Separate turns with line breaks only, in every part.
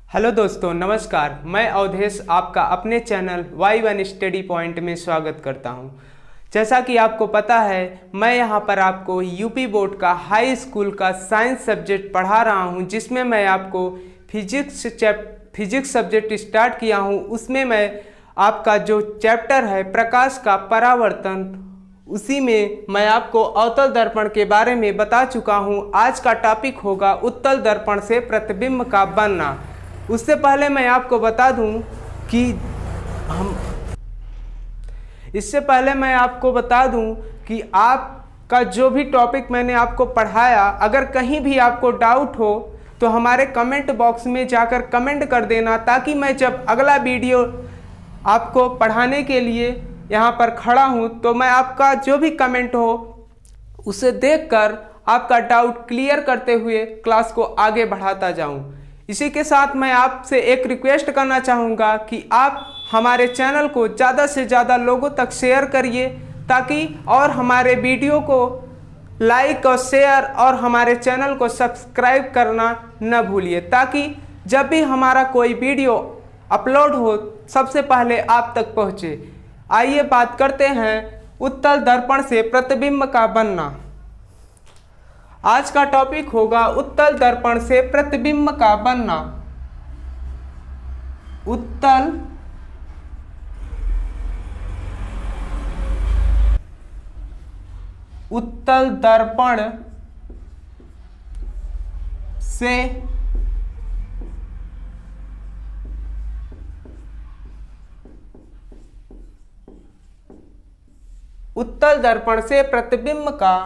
Hello दोस्तों, नमस्कार। मैं अवधेश आपका अपने चैनल Y1 स्टडी पॉइंट में स्वागत करता हूं। जैसा कि आपको पता है, मैं यहां पर आपको यूपी बोर्ड का हाई स्कूल का साइंस सब्जेक्ट पढ़ा रहा हूं, जिसमें मैं आपको फिजिक्स सब्जेक्ट स्टार्ट किया हूं। उसमें मैं आपका जो चैप्टर है प्रकाश का परावर्तन, उसी में मैं आपको अवतल दर्पण के बारे में बता चुका हूं। आज का टॉपिक होगा उत्तल दर्पण से प्रतिबिंब का बनना। उससे पहले मैं आपको बता दूं कि आपका जो भी टॉपिक मैंने आपको पढ़ाया, अगर कहीं भी आपको डाउट हो तो हमारे कमेंट बॉक्स में जाकर कमेंट कर देना, ताकि मैं जब अगला वीडियो आपको पढ़ाने के लिए यहाँ पर खड़ा हूँ तो मैं आपका जो भी कमेंट हो उसे देखकर आपका डाउट क्लियर करते हुए क्लास को आगे बढ़ाता जाऊँ। इसी के साथ मैं आपसे एक रिक्वेस्ट करना चाहूँगा कि आप हमारे चैनल को ज़्यादा से ज़्यादा लोगों तक शेयर करिए, ताकि और हमारे वीडियो को लाइक और शेयर और हमारे चैनल को सब्सक्राइब करना न भूलिए, ताकि जब भी हमारा कोई वीडियो अपलोड हो सबसे पहले आप तक पहुँचे। आइए बात करते हैं उत्तल दर्पण से प्रतिबिंब का बनना। आज का टॉपिक होगा उत्तल दर्पण से प्रतिबिंब का बनना। उत्तल दर्पण से प्रतिबिंब का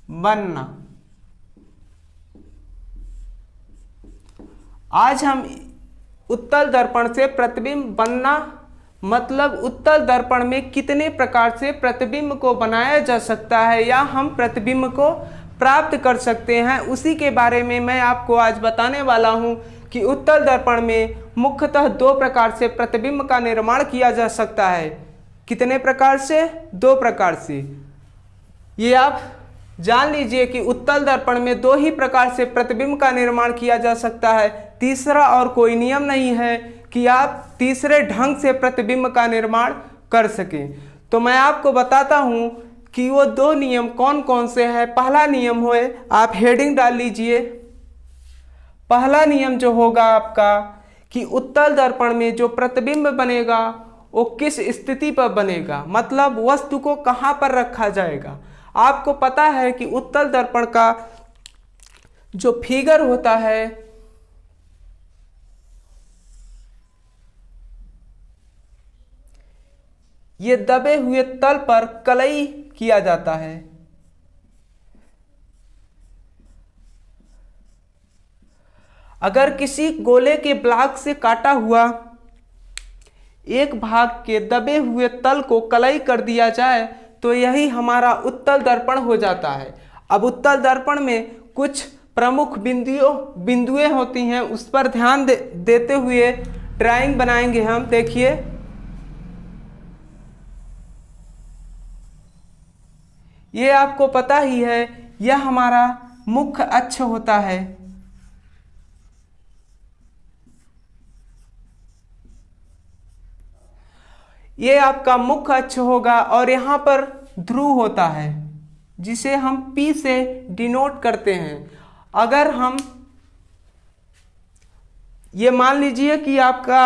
बनना। आज हम उत्तल दर्पण से प्रतिबिंब बनना मतलब उत्तल दर्पण में कितने प्रकार से प्रतिबिंब को बनाया जा सकता है या हम प्रतिबिंब को प्राप्त कर सकते हैं, उसी के बारे में मैं आपको आज बताने वाला हूं कि उत्तल दर्पण में मुख्यतः दो प्रकार से प्रतिबिंब का निर्माण किया जा सकता है। कितने प्रकार से? दो प्रकार से। ये आप जान लीजिए कि उत्तल दर्पण में दो ही प्रकार से प्रतिबिंब का निर्माण किया जा सकता है। तीसरा और कोई नियम नहीं है कि आप तीसरे ढंग से प्रतिबिंब का निर्माण कर सकें। तो मैं आपको बताता हूं कि वो दो नियम कौन कौन से हैं। पहला नियम है, आप हेडिंग डाल लीजिए। पहला नियम जो होगा आपका कि उत्तल दर्पण में जो प्रतिबिंब बनेगा वो किस स्थिति पर बनेगा, मतलब वस्तु को कहाँ पर रखा जाएगा। आपको पता है कि उत्तल दर्पण का जो फिगर होता है ये दबे हुए तल पर कलई किया जाता है। अगर किसी गोले के ब्लॉक से काटा हुआ एक भाग के दबे हुए तल को कलई कर दिया जाए तो यही हमारा उत्तल दर्पण हो जाता है। अब उत्तल दर्पण में कुछ प्रमुख बिंदुएं होती हैं, उस पर ध्यान देते हुए ड्राइंग बनाएंगे हम। देखिए, ये आपको पता ही है, यह हमारा मुख्य अक्ष होता है। ये आपका मुख्य अक्ष होगा और यहाँ पर ध्रुव होता है, जिसे हम P से डिनोट करते हैं। अगर हम ये मान लीजिए कि आपका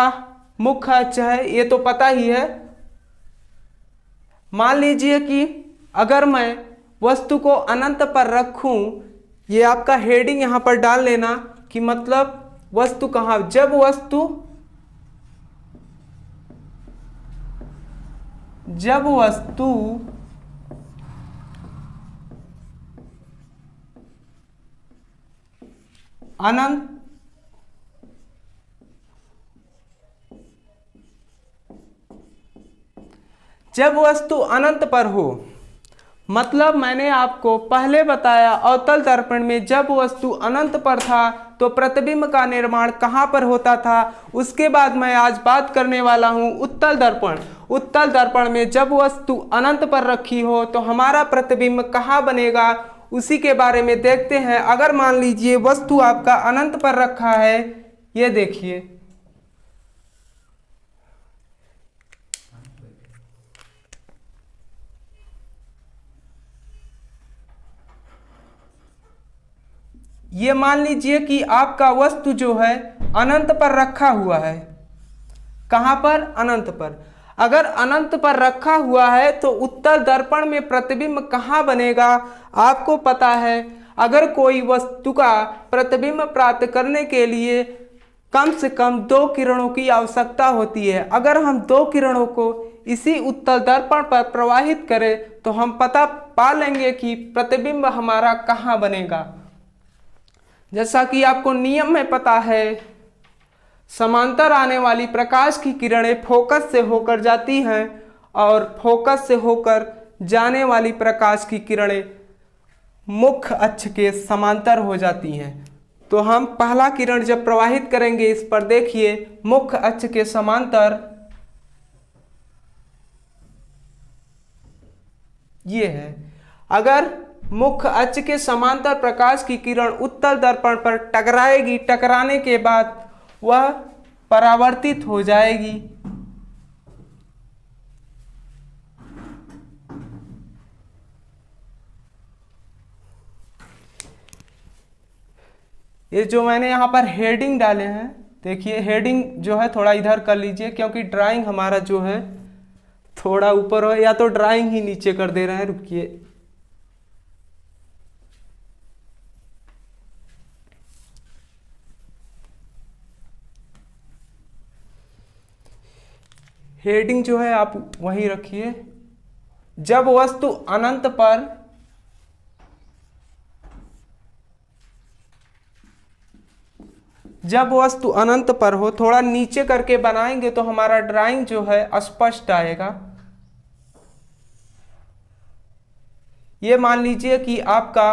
मुख्य अक्ष है, ये तो पता ही है। मान लीजिए कि अगर मैं वस्तु को अनंत पर रखूं, ये आपका हेडिंग यहाँ पर डाल लेना कि मतलब वस्तु कहाँ, जब वस्तु अनंत पर हो, मतलब मैंने आपको पहले बताया अवतल दर्पण में जब वस्तु अनंत पर था तो प्रतिबिंब का निर्माण कहाँ पर होता था। उसके बाद मैं आज बात करने वाला हूँ उत्तल दर्पण। उत्तल दर्पण में जब वस्तु अनंत पर रखी हो तो हमारा प्रतिबिंब कहाँ बनेगा, उसी के बारे में देखते हैं। अगर मान लीजिए वस्तु आपका अनंत पर रखा है, ये देखिए, ये मान लीजिए कि आपका वस्तु जो है अनंत पर रखा हुआ है। कहाँ पर? अनंत पर। अगर अनंत पर रखा हुआ है तो उत्तल दर्पण में प्रतिबिंब कहाँ बनेगा? आपको पता है, अगर कोई वस्तु का प्रतिबिंब प्राप्त करने के लिए कम से कम 2 किरणों की आवश्यकता होती है। अगर हम 2 किरणों को इसी उत्तल दर्पण पर प्रवाहित करें तो हम पता पा लेंगे कि प्रतिबिंब हमारा कहाँ बनेगा। जैसा कि आपको नियम में पता है, समांतर आने वाली प्रकाश की किरणें फोकस से होकर जाती हैं और फोकस से होकर जाने वाली प्रकाश की किरणें मुख्य अक्ष के समांतर हो जाती हैं। तो हम पहला किरण जब प्रवाहित करेंगे इस पर, देखिए मुख्य अक्ष के समांतर ये है। अगर मुख्य अक्ष के समांतर प्रकाश की किरण उत्तल दर्पण पर टकराएगी, टकराने के बाद वह परावर्तित हो जाएगी। ये जो मैंने यहाँ पर हेडिंग डाले हैं, देखिए हेडिंग जो है थोड़ा इधर कर लीजिए, क्योंकि ड्राइंग हमारा जो है थोड़ा ऊपर हो, या तो ड्राइंग ही नीचे कर दे रहे हैं। रुकिए, हेडिंग जो है आप वही रखिए। जब वस्तु अनंत पर हो, थोड़ा नीचे करके बनाएंगे तो हमारा ड्राइंग जो है स्पष्ट आएगा। ये मान लीजिए कि आपका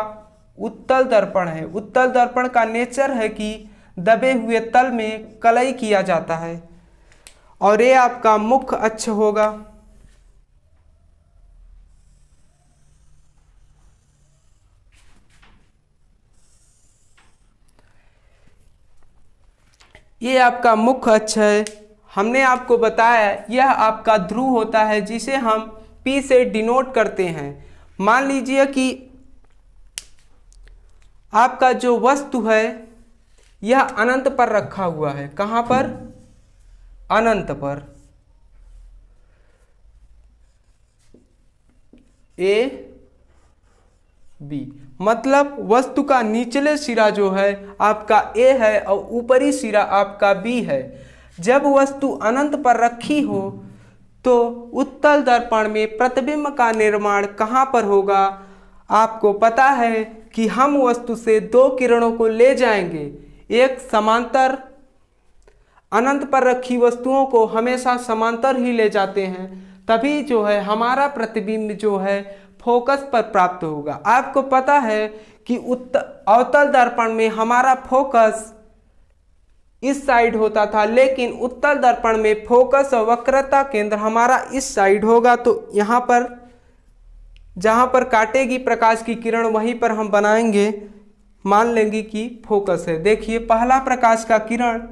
उत्तल दर्पण है। उत्तल दर्पण का नेचर है कि दबे हुए तल में कलई किया जाता है और ये आपका मुख्य अक्ष होगा। ये आपका मुख्य अक्ष है। हमने आपको बताया यह आपका ध्रुव होता है, जिसे हम P से डिनोट करते हैं। मान लीजिए कि आपका जो वस्तु है यह अनंत पर रखा हुआ है। कहाँ पर? अनंत पर। A B मतलब वस्तु का निचले सिरा जो है आपका A है और ऊपरी सिरा आपका B है। जब वस्तु अनंत पर रखी हो तो उत्तल दर्पण में प्रतिबिंब का निर्माण कहाँ पर होगा? आपको पता है कि हम वस्तु से 2 किरणों को ले जाएंगे। एक समांतर, अनंत पर रखी वस्तुओं को हमेशा समांतर ही ले जाते हैं, तभी जो है हमारा प्रतिबिंब जो है फोकस पर प्राप्त होगा। आपको पता है कि अवतल दर्पण में हमारा फोकस इस साइड होता था, लेकिन उत्तल दर्पण में फोकस और वक्रता केंद्र हमारा इस साइड होगा। तो यहाँ पर जहाँ पर काटेगी प्रकाश की किरण वहीं पर हम बनाएंगे, मान लेंगे कि फोकस है। देखिए पहला प्रकाश का किरण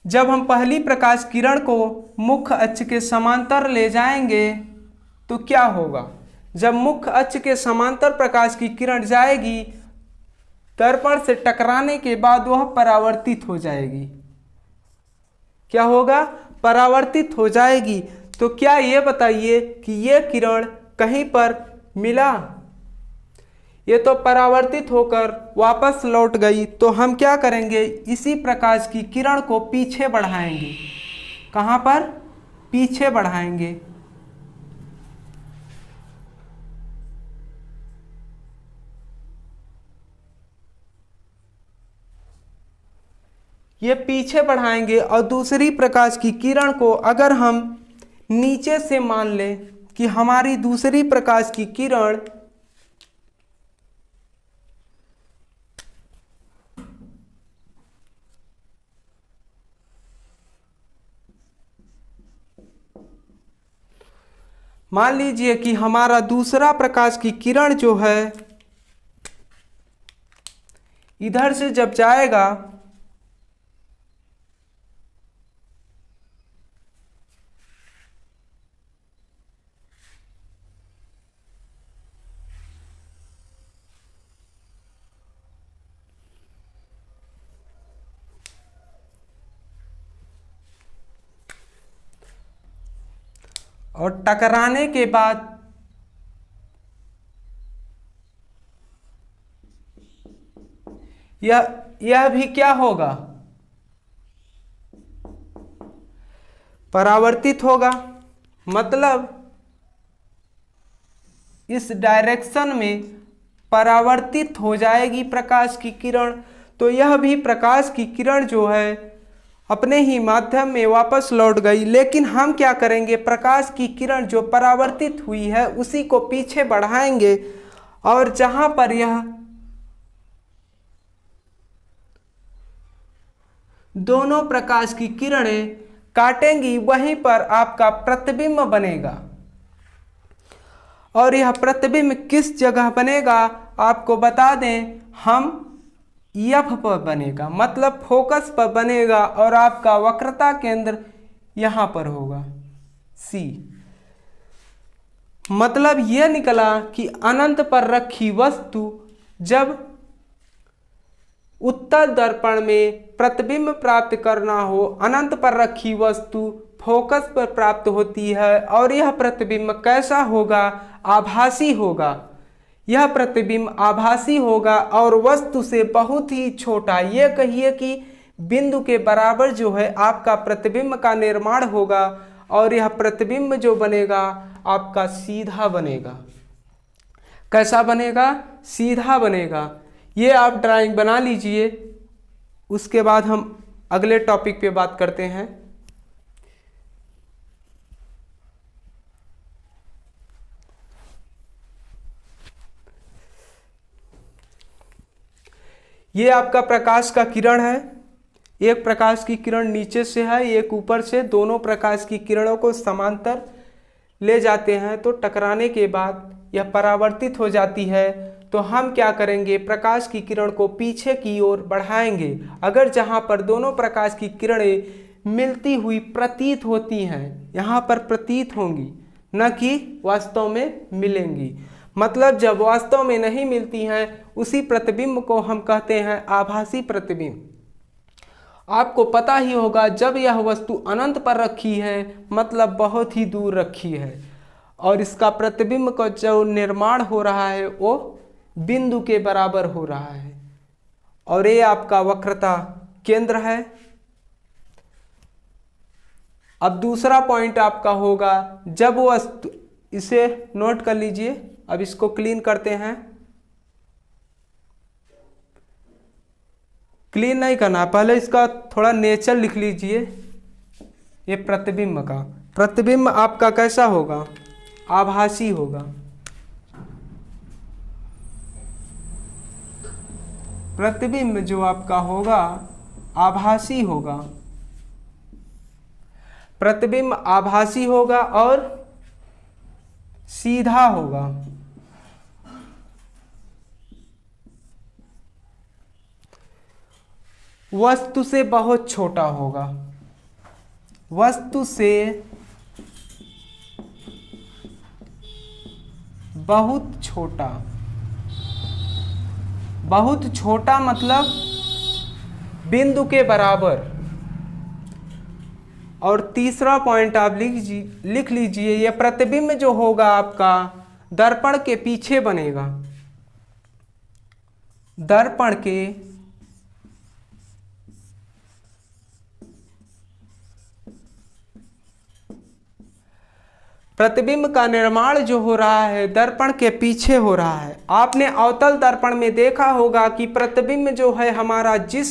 जब हम पहली प्रकाश किरण को मुख्य अक्ष के समांतर ले जाएंगे तो क्या होगा? जब मुख्य अक्ष के समांतर प्रकाश की किरण जाएगी, दर्पण से टकराने के बाद वह परावर्तित हो जाएगी। क्या होगा? परावर्तित हो जाएगी। तो क्या ये बताइए कि ये किरण कहीं पर मिला? ये तो परावर्तित होकर वापस लौट गई। तो हम क्या करेंगे? इसी प्रकाश की किरण को पीछे बढ़ाएंगे। कहाँ पर? पीछे बढ़ाएंगे। ये पीछे बढ़ाएंगे और दूसरी प्रकाश की किरण को अगर हम नीचे से मान लें कि हमारी दूसरी प्रकाश की किरण मान लीजिए कि हमारा दूसरा प्रकाश की किरण जो है इधर से जब जाएगा और टकराने के बाद यह भी क्या होगा, परावर्तित होगा। मतलब इस डायरेक्शन में परावर्तित हो जाएगी प्रकाश की किरण। तो यह भी प्रकाश की किरण जो है अपने ही माध्यम में वापस लौट गई। लेकिन हम क्या करेंगे, प्रकाश की किरण जो परावर्तित हुई है उसी को पीछे बढ़ाएंगे और जहां पर यह दोनों प्रकाश की किरणें काटेंगी वहीं पर आपका प्रतिबिंब बनेगा। और यह प्रतिबिंब किस जगह बनेगा आपको बता दें, हम एफ पर बनेगा, मतलब फोकस पर बनेगा और आपका वक्रता केंद्र यहां पर होगा सी। मतलब यह निकला कि अनंत पर रखी वस्तु जब उत्तल दर्पण में प्रतिबिंब प्राप्त करना हो, अनंत पर रखी वस्तु फोकस पर प्राप्त होती है। और यह प्रतिबिंब कैसा होगा, आभासी होगा। यह प्रतिबिंब आभासी होगा और वस्तु से बहुत ही छोटा, ये कहिए कि बिंदु के बराबर जो है आपका प्रतिबिंब का निर्माण होगा। और यह प्रतिबिंब जो बनेगा आपका सीधा बनेगा। कैसा बनेगा, सीधा बनेगा। ये आप ड्राइंग बना लीजिए, उसके बाद हम अगले टॉपिक पे बात करते हैं। ये आपका प्रकाश का किरण है। एक प्रकाश की किरण नीचे से है, एक ऊपर से। दोनों प्रकाश की किरणों को समांतर ले जाते हैं तो टकराने के बाद यह परावर्तित हो जाती है। तो हम क्या करेंगे, प्रकाश की किरण को पीछे की ओर बढ़ाएंगे। अगर जहां पर दोनों प्रकाश की किरणें मिलती हुई प्रतीत होती हैं, यहाँ पर प्रतीत होंगी, न कि वास्तव में मिलेंगी। मतलब जब वास्तव में नहीं मिलती हैं उसी प्रतिबिंब को हम कहते हैं आभासी प्रतिबिंब। आपको पता ही होगा जब यह वस्तु अनंत पर रखी है मतलब बहुत ही दूर रखी है और इसका प्रतिबिंब का जो निर्माण हो रहा है वो बिंदु के बराबर हो रहा है। और ये आपका वक्रता केंद्र है। अब दूसरा पॉइंट आपका होगा, जब वस्तु, इसे नोट कर लीजिए। अब इसको क्लीन करते हैं। क्लीन नहीं करना, पहले इसका थोड़ा नेचर लिख लीजिए। ये प्रतिबिंब का, प्रतिबिंब आपका कैसा होगा, आभासी होगा। प्रतिबिंब जो आपका होगा आभासी होगा। प्रतिबिंब आभासी होगा और सीधा होगा। वस्तु से बहुत छोटा होगा। वस्तु से बहुत छोटा। बहुत छोटा मतलब बिंदु के बराबर। और तीसरा पॉइंट आप लिख लीजिए, यह प्रतिबिंब जो होगा आपका दर्पण के पीछे बनेगा। दर्पण के प्रतिबिंब का निर्माण जो हो रहा है दर्पण के पीछे हो रहा है। आपने अवतल दर्पण में देखा होगा कि प्रतिबिंब जो है हमारा जिस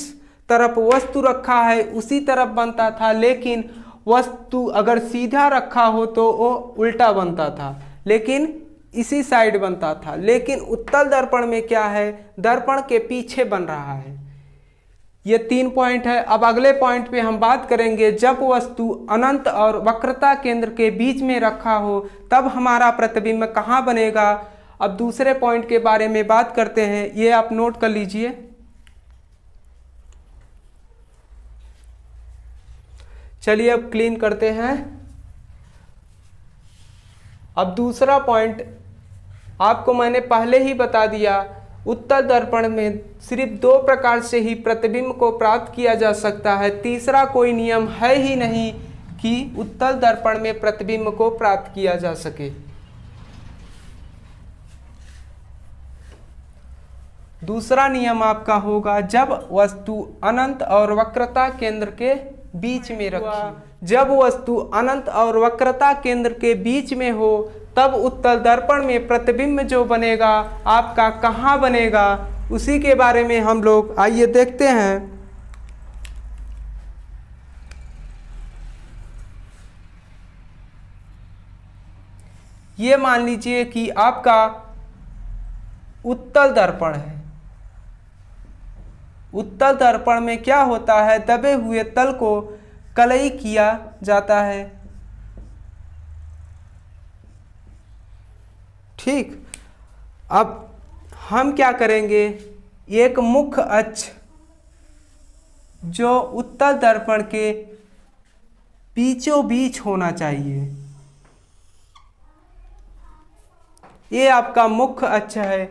तरफ वस्तु रखा है उसी तरफ बनता था, लेकिन वस्तु अगर सीधा रखा हो तो वो उल्टा बनता था, लेकिन इसी साइड बनता था। लेकिन उत्तल दर्पण में क्या है, दर्पण के पीछे बन रहा है। ये 3 पॉइंट है। अब अगले पॉइंट पे हम बात करेंगे, जब वस्तु अनंत और वक्रता केंद्र के बीच में रखा हो तब हमारा प्रतिबिंब कहाँ बनेगा। अब दूसरे पॉइंट के बारे में बात करते हैं, ये आप नोट कर लीजिए। चलिए अब क्लीन करते हैं। अब दूसरा पॉइंट आपको मैंने पहले ही बता दिया, उत्तल दर्पण में सिर्फ 2 प्रकार से ही प्रतिबिंब को प्राप्त किया जा सकता है। तीसरा कोई नियम है ही नहीं कि उत्तल दर्पण में प्रतिबिंब को प्राप्त किया जा सके। दूसरा नियम आपका होगा, जब वस्तु अनंत और वक्रता केंद्र के बीच में रखी। जब वस्तु अनंत और वक्रता केंद्र के बीच में हो तब उत्तल दर्पण में प्रतिबिंब जो बनेगा आपका कहाँ बनेगा, उसी के बारे में हम लोग आइए देखते हैं। ये मान लीजिए कि आपका उत्तल दर्पण है। उत्तल दर्पण में क्या होता है, दबे हुए तल को कलई किया जाता है। ठीक, अब हम क्या करेंगे, एक मुख्य अक्ष जो उत्तल दर्पण के बीचों बीच होना चाहिए, ये आपका मुख्य अक्ष है।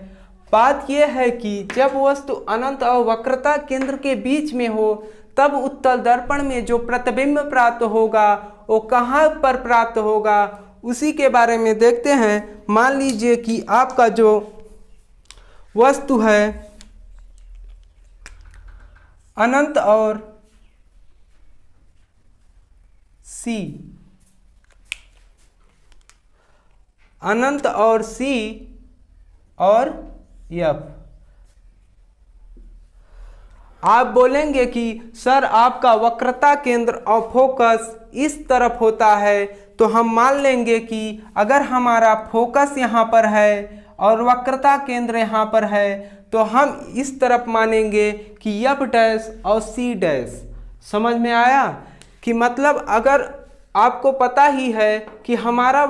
बात यह है कि जब वस्तु अनंत और वक्रता केंद्र के बीच में हो तब उत्तल दर्पण में जो प्रतिबिंब प्राप्त होगा वो कहाँ पर प्राप्त होगा, उसी के बारे में देखते हैं। मान लीजिए कि आपका जो वस्तु है अनंत और सी, अनंत और सी और एफ। आप बोलेंगे कि सर आपका वक्रता केंद्र और फोकस इस तरफ होता है, तो हम मान लेंगे कि अगर हमारा फोकस यहाँ पर है और वक्रता केंद्र यहाँ पर है तो हम इस तरफ मानेंगे कि एफ डैश और सी डैश। समझ में आया कि मतलब अगर आपको पता ही है कि हमारा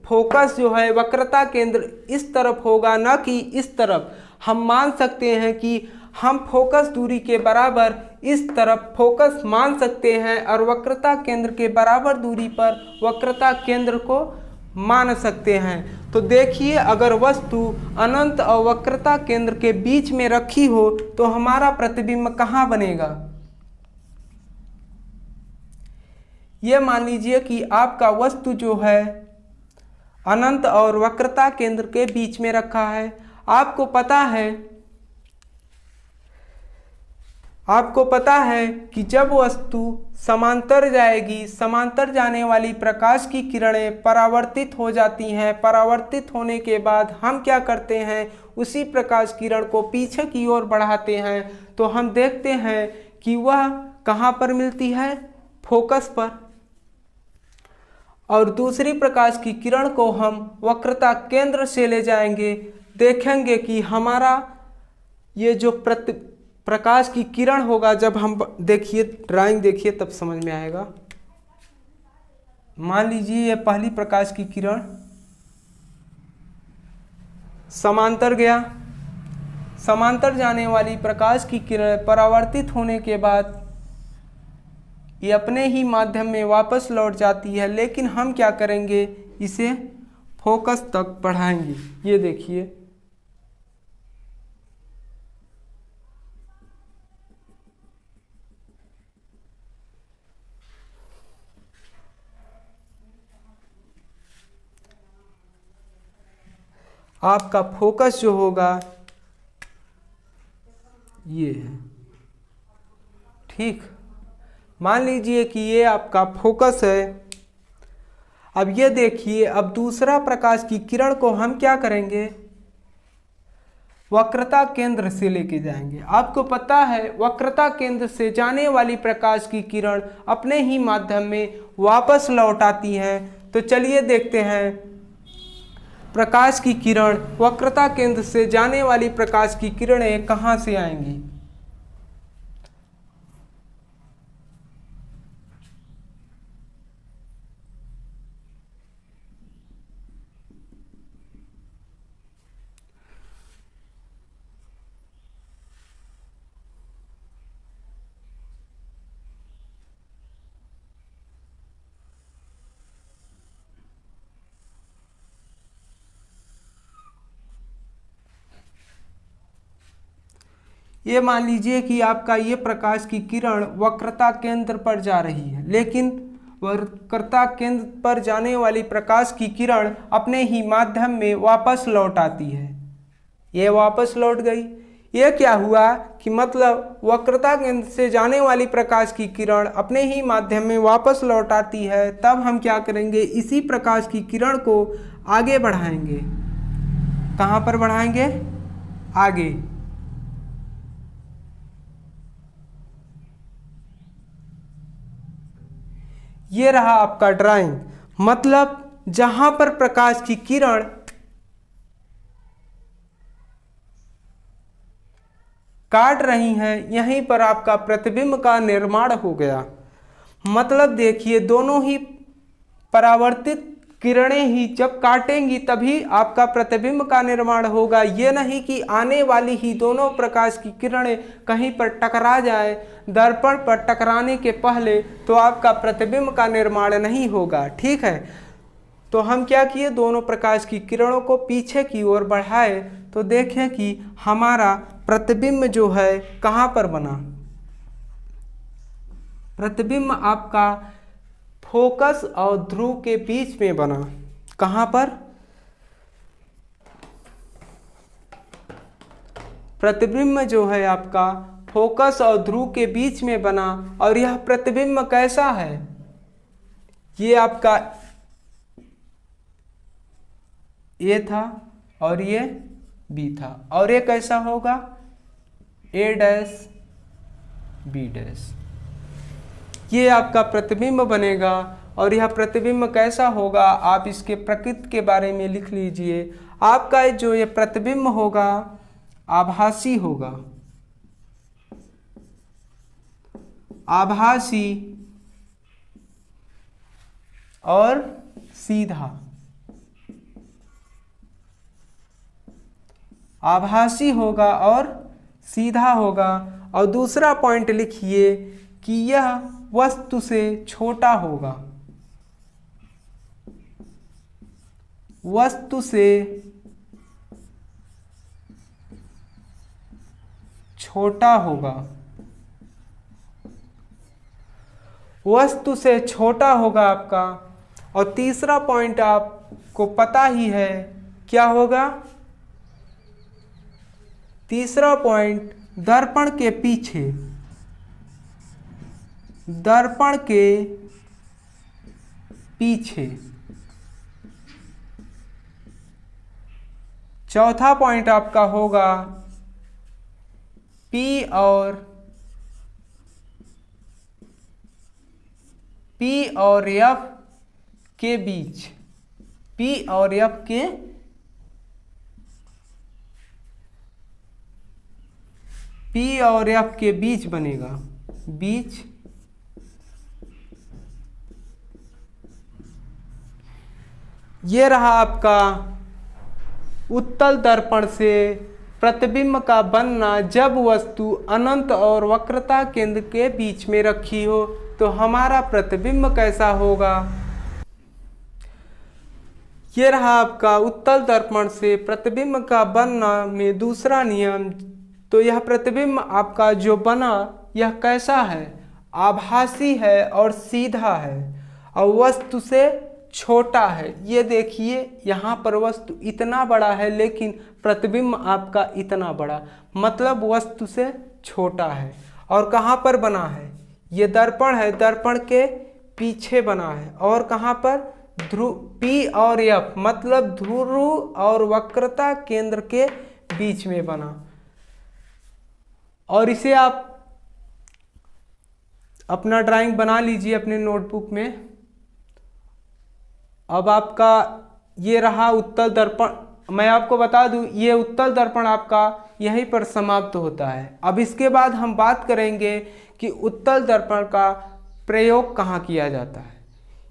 फोकस जो है वक्रता केंद्र इस तरफ होगा ना कि इस तरफ, हम मान सकते हैं कि हम फोकस दूरी के बराबर इस तरफ फोकस मान सकते हैं और वक्रता केंद्र के बराबर दूरी पर वक्रता केंद्र को मान सकते हैं। तो देखिए, अगर वस्तु अनंत और वक्रता केंद्र के बीच में रखी हो तो हमारा प्रतिबिंब कहाँ बनेगा। ये मान लीजिए कि आपका वस्तु जो है अनंत और वक्रता केंद्र के बीच में रखा है। आपको पता है कि जब वस्तु समांतर जाएगी, समांतर जाने वाली प्रकाश की किरणें परावर्तित हो जाती हैं। परावर्तित होने के बाद हम क्या करते हैं, उसी प्रकाश किरण को पीछे की ओर बढ़ाते हैं तो हम देखते हैं कि वह कहाँ पर मिलती है, फोकस पर। और दूसरी प्रकाश की किरण को हम वक्रता केंद्र से ले जाएंगे, देखेंगे कि हमारा ये जो प्रकाश की किरण होगा, जब हम देखिए ड्राइंग देखिए तब समझ में आएगा। मान लीजिए ये पहली प्रकाश की किरण समांतर गया, समांतर जाने वाली प्रकाश की किरण परावर्तित होने के बाद ये अपने ही माध्यम में वापस लौट जाती है, लेकिन हम क्या करेंगे, इसे फोकस तक बढ़ाएंगे। ये देखिए, आपका फोकस जो होगा ये है। ठीक, मान लीजिए कि ये आपका फोकस है। अब ये देखिए, अब दूसरा प्रकाश की किरण को हम क्या करेंगे, वक्रता केंद्र से लेके जाएंगे। आपको पता है वक्रता केंद्र से जाने वाली प्रकाश की किरण अपने ही माध्यम में वापस लौट आती है। तो चलिए देखते हैं, प्रकाश की किरण, वक्रता केंद्र से जाने वाली प्रकाश की किरणें कहाँ से आएंगी। ये मान लीजिए कि आपका ये प्रकाश की किरण वक्रता केंद्र पर जा रही है, लेकिन वक्रता केंद्र पर जाने वाली प्रकाश की किरण अपने ही माध्यम में वापस लौट आती है। ये वापस लौट गई। ये क्या हुआ कि मतलब वक्रता केंद्र से जाने वाली प्रकाश की किरण अपने ही माध्यम में वापस लौट आती है। तब हम क्या करेंगे, इसी प्रकाश की किरण को आगे बढ़ाएंगे। कहाँ पर बढ़ाएंगे? आगे। ये रहा आपका ड्राइंग, मतलब जहां पर प्रकाश की किरण काट रही हैं यहीं पर आपका प्रतिबिंब का निर्माण हो गया। मतलब देखिए, दोनों ही परावर्तित किरणें ही जब काटेंगी तभी आपका प्रतिबिंब का निर्माण होगा। ये नहीं कि आने वाली ही दोनों प्रकाश की किरणें कहीं पर टकरा जाए दर्पण पर टकराने के पहले, तो आपका प्रतिबिंब का निर्माण नहीं होगा। ठीक है, तो हम क्या किए, दोनों प्रकाश की किरणों को पीछे की ओर बढ़ाए तो देखें कि हमारा प्रतिबिंब जो है कहाँ पर बना। प्रतिबिंब आपका फोकस और ध्रुव के बीच में बना। कहाँ पर? प्रतिबिंब जो है आपका फोकस और ध्रुव के बीच में बना। और यह प्रतिबिंब कैसा है? ये आपका ए था और ये बी था, और ये कैसा होगा? ए डैश बी डैश। ये आपका प्रतिबिंब बनेगा। और यह प्रतिबिंब कैसा होगा, आप इसके प्रकृति के बारे में लिख लीजिए। आपका जो ये प्रतिबिंब होगा आभासी होगा। आभासी और सीधा। आभासी होगा और सीधा होगा। और दूसरा पॉइंट लिखिए कि यह वस्तु से छोटा होगा। वस्तु से छोटा होगा। वस्तु से छोटा होगा आपका। और तीसरा पॉइंट आपको पता ही है क्या होगा। तीसरा पॉइंट, दर्पण के पीछे, दर्पण के पीछे। चौथा पॉइंट आपका होगा P और F के बीच। P और F के बीच बनेगा। बीच। ये रहा आपका उत्तल दर्पण से प्रतिबिंब का बनना। जब वस्तु अनंत और वक्रता केंद्र के बीच में रखी हो तो हमारा प्रतिबिंब कैसा होगा। ये रहा आपका उत्तल दर्पण से प्रतिबिंब का बनना में दूसरा नियम। तो यह प्रतिबिंब आपका जो बना यह कैसा है, आभासी है और सीधा है और वस्तु से छोटा है। ये देखिए यहाँ पर वस्तु इतना बड़ा है लेकिन प्रतिबिंब आपका इतना बड़ा, मतलब वस्तु से छोटा है। और कहाँ पर बना है, ये दर्पण है, दर्पण के पीछे बना है। और कहाँ पर, ध्रुव P और F, मतलब ध्रुव और वक्रता केंद्र के बीच में बना। और इसे आप अपना ड्राइंग बना लीजिए अपने नोटबुक में। अब आपका ये रहा उत्तल दर्पण। मैं आपको बता दूं ये उत्तल दर्पण आपका यहीं पर समाप्त होता है। अब इसके बाद हम बात करेंगे कि उत्तल दर्पण का प्रयोग कहाँ किया जाता है।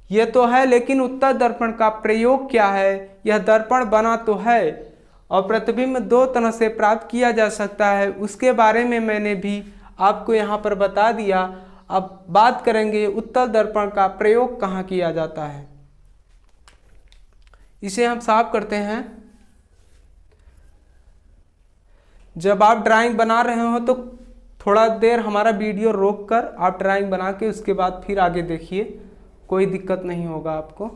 ये तो है, लेकिन उत्तल दर्पण का प्रयोग क्या है। यह दर्पण बना तो है और प्रतिबिंब दो तरह से प्राप्त किया जा सकता है, उसके बारे में मैंने भी आपको यहाँ पर बता दिया। अब बात करेंगे उत्तल दर्पण का प्रयोग कहाँ किया जाता है। इसे हम साफ करते हैं। जब आप ड्राइंग बना रहे हो तो थोड़ा देर हमारा वीडियो रोक कर आप ड्राइंग बना के उसके बाद फिर आगे देखिए, कोई दिक्कत नहीं होगा आपको।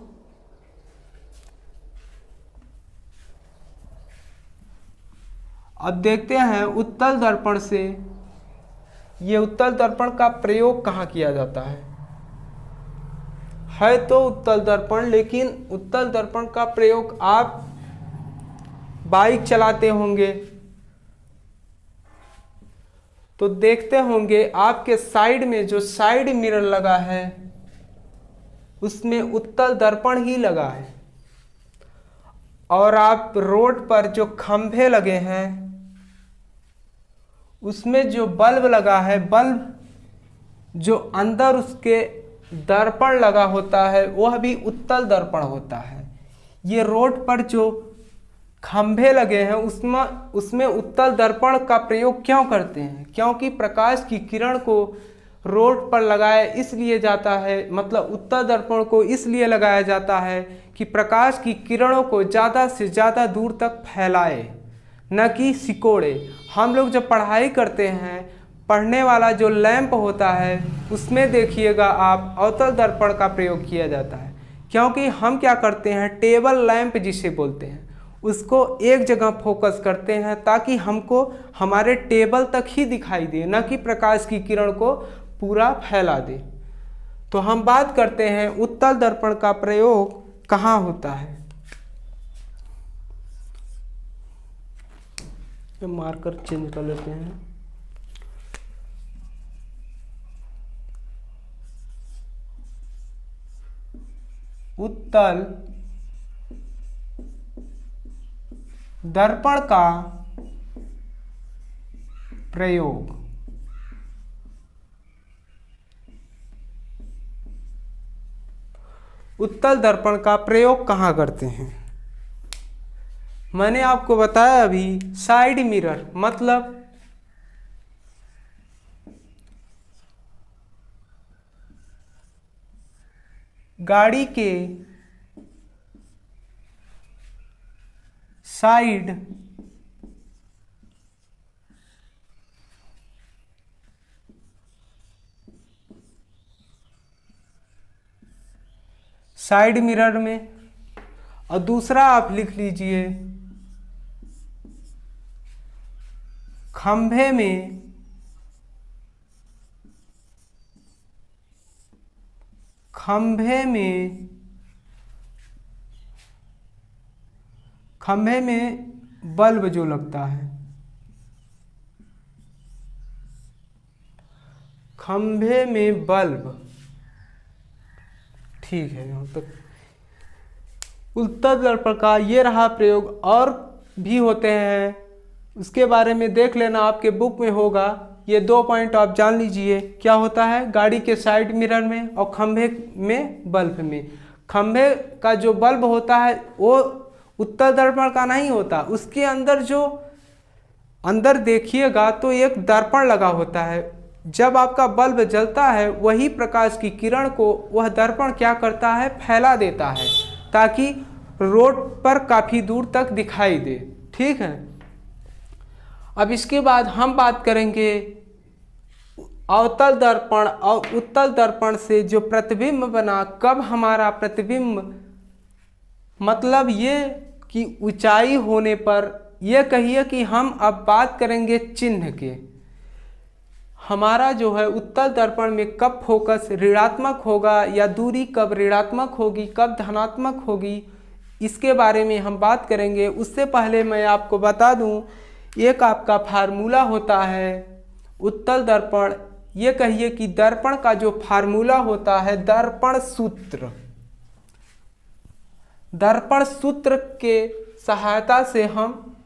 अब देखते हैं उत्तल दर्पण से, ये उत्तल दर्पण का प्रयोग कहाँ किया जाता है तो उत्तल दर्पण, लेकिन उत्तल दर्पण का प्रयोग आप बाइक चलाते होंगे तो देखते होंगे आपके साइड में जो साइड मिरर लगा है उसमें उत्तल दर्पण ही लगा है, और आप रोड पर जो खंभे लगे हैं उसमें जो बल्ब लगा है, बल्ब जो अंदर उसके दर्पण लगा होता है वह भी उत्तल दर्पण होता है। ये रोड पर जो खंभे लगे हैं उसमें उत्तल दर्पण का प्रयोग क्यों करते हैं? क्योंकि प्रकाश की किरण को रोड पर लगाया इसलिए जाता है, मतलब उत्तल दर्पण को इसलिए लगाया जाता है कि प्रकाश की किरणों को ज़्यादा से ज़्यादा दूर तक फैलाए, न कि सिकोड़े। हम लोग जब पढ़ाई करते हैं, पढ़ने वाला जो लैंप होता है उसमें देखिएगा आप अवतल दर्पण का प्रयोग किया जाता है, क्योंकि हम क्या करते हैं, टेबल लैंप जिसे बोलते हैं उसको एक जगह फोकस करते हैं ताकि हमको हमारे टेबल तक ही दिखाई दे, न कि प्रकाश की किरण को पूरा फैला दे। तो हम बात करते हैं उत्तल दर्पण का प्रयोग कहाँ होता है। मार्कर चेंज कर लेते हैं। उत्तल दर्पण का प्रयोग उत्तल दर्पण का प्रयोग कहाँ करते हैं? मैंने आपको बताया अभी, साइड मिरर मतलब गाड़ी के साइड मिरर में, और दूसरा आप लिख लीजिए खंभे में बल्ब जो लगता है, खंभे में बल्ब, ठीक है यहाँ तक। उत्तल दर्पण का ये रहा प्रयोग, और भी होते हैं उसके बारे में देख लेना, आपके बुक में होगा। ये 2 पॉइंट आप जान लीजिए क्या होता है, गाड़ी के साइड मिरर में और खंभे में बल्ब में। खंभे का जो बल्ब होता है वो उत्तल दर्पण का नहीं होता, उसके अंदर जो अंदर देखिएगा तो एक दर्पण लगा होता है। जब आपका बल्ब जलता है वही प्रकाश की किरण को वह दर्पण क्या करता है, फैला देता है ताकि रोड पर काफ़ी दूर तक दिखाई दे। ठीक है, अब इसके बाद हम बात करेंगे अवतल दर्पण और उत्तल दर्पण से जो प्रतिबिंब बना। कब हमारा प्रतिबिंब, मतलब ये कि ऊंचाई होने पर, ये कहिए कि हम अब बात करेंगे चिन्ह के। हमारा जो है उत्तल दर्पण में कब फोकस ऋणात्मक होगा या दूरी कब ऋणात्मक होगी, कब धनात्मक होगी, इसके बारे में हम बात करेंगे। उससे पहले मैं आपको बता दूं, एक आपका फार्मूला होता है उत्तल दर्पण, ये कहिए कि दर्पण का जो फार्मूला होता है दर्पण सूत्र। दर्पण सूत्र के सहायता से हम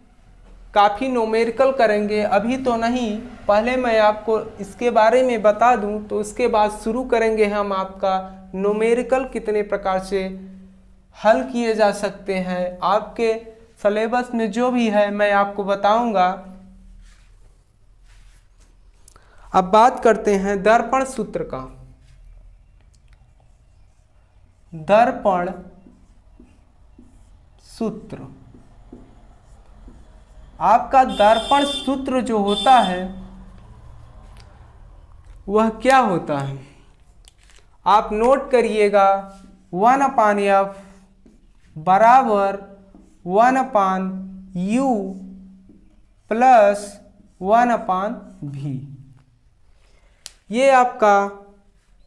काफ़ी न्यूमेरिकल करेंगे, अभी तो नहीं, पहले मैं आपको इसके बारे में बता दूं तो उसके बाद शुरू करेंगे हम आपका न्यूमेरिकल कितने प्रकार से हल किए जा सकते हैं। आपके सिलेबस में जो भी है मैं आपको बताऊंगा। अब बात करते हैं दर्पण सूत्र का। दर्पण सूत्र आपका दर्पण सूत्र जो होता है वह क्या होता है, आप नोट करिएगा 1/f बराबर 1/u प्लस 1/v। ये आपका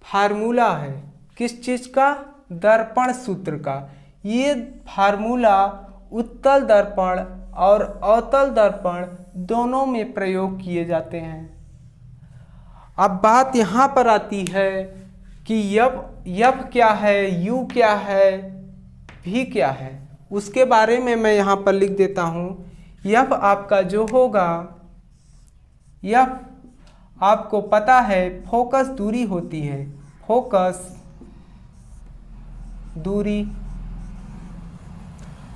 फार्मूला है किस चीज़ का, दर्पण सूत्र का। ये फार्मूला उत्तल दर्पण और अवतल दर्पण दोनों में प्रयोग किए जाते हैं। अब बात यहाँ पर आती है कि यफ क्या है, यू क्या है, भी क्या है, उसके बारे में मैं यहाँ पर लिख देता हूँ। यफ आपका जो होगा, यफ आपको पता है फोकस दूरी होती है, फोकस दूरी,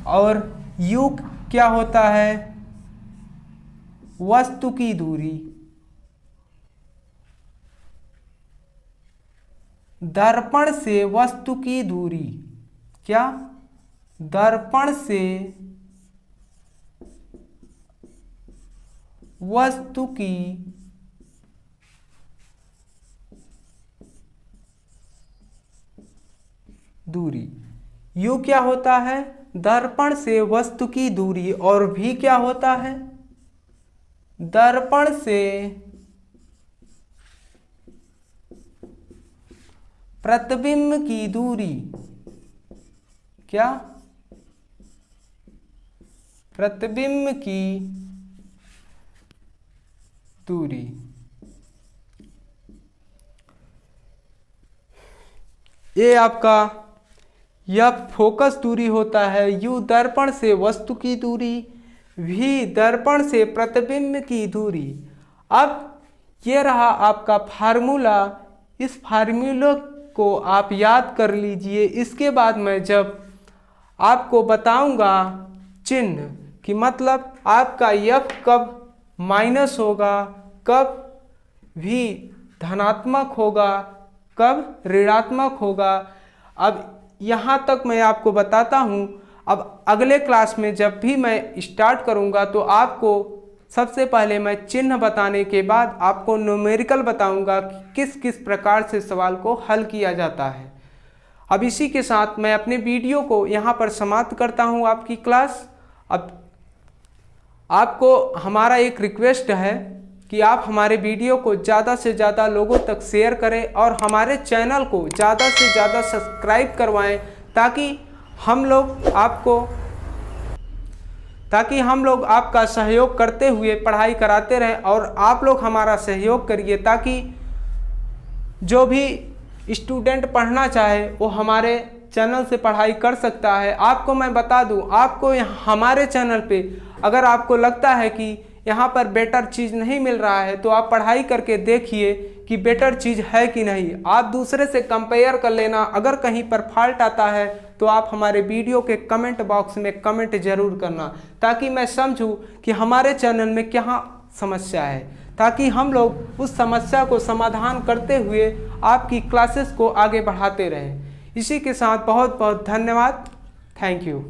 और यू क्या होता है, वस्तु की दूरी। दर्पण से वस्तु की दूरी, क्या, दर्पण से वस्तु की दूरी। यू क्या होता है, दर्पण से वस्तु की दूरी, और भी क्या होता है, दर्पण से प्रतिबिंब की दूरी। क्या, प्रतिबिंब की दूरी। ये आपका यह फोकस दूरी होता है, यू दर्पण से वस्तु की दूरी, भी दर्पण से प्रतिबिंब की दूरी। अब ये रहा आपका फार्मूला, इस फार्मूला को आप याद कर लीजिए। इसके बाद मैं जब आपको बताऊंगा चिन्ह कि मतलब आपका यफ कब माइनस होगा, कब भी धनात्मक होगा, कब ऋणात्मक होगा, अब यहाँ तक मैं आपको बताता हूँ। अब अगले क्लास में जब भी मैं स्टार्ट करूँगा तो आपको सबसे पहले मैं चिन्ह बताने के बाद आपको न्यूमेरिकल बताऊँगा कि किस किस प्रकार से सवाल को हल किया जाता है। अब इसी के साथ मैं अपने वीडियो को यहाँ पर समाप्त करता हूँ आपकी क्लास। अब आपको हमारा एक रिक्वेस्ट है कि आप हमारे वीडियो को ज़्यादा से ज़्यादा लोगों तक शेयर करें और हमारे चैनल को ज़्यादा से ज़्यादा सब्सक्राइब करवाएं, ताकि हम लोग आपका सहयोग करते हुए पढ़ाई कराते रहें, और आप लोग हमारा सहयोग करिए ताकि जो भी स्टूडेंट पढ़ना चाहे वो हमारे चैनल से पढ़ाई कर सकता है। आपको मैं बता दूं, आपको हमारे चैनल पे अगर आपको लगता है कि यहाँ पर बेटर चीज़ नहीं मिल रहा है तो आप पढ़ाई करके देखिए कि बेटर चीज़ है कि नहीं। आप दूसरे से कंपेयर कर लेना, अगर कहीं पर फॉल्ट आता है तो आप हमारे वीडियो के कमेंट बॉक्स में कमेंट जरूर करना, ताकि मैं समझूं कि हमारे चैनल में क्या समस्या है, ताकि हम लोग उस समस्या को समाधान करते हुए आपकी क्लासेस को आगे बढ़ाते रहें। इसी के साथ बहुत बहुत धन्यवाद। Thank you.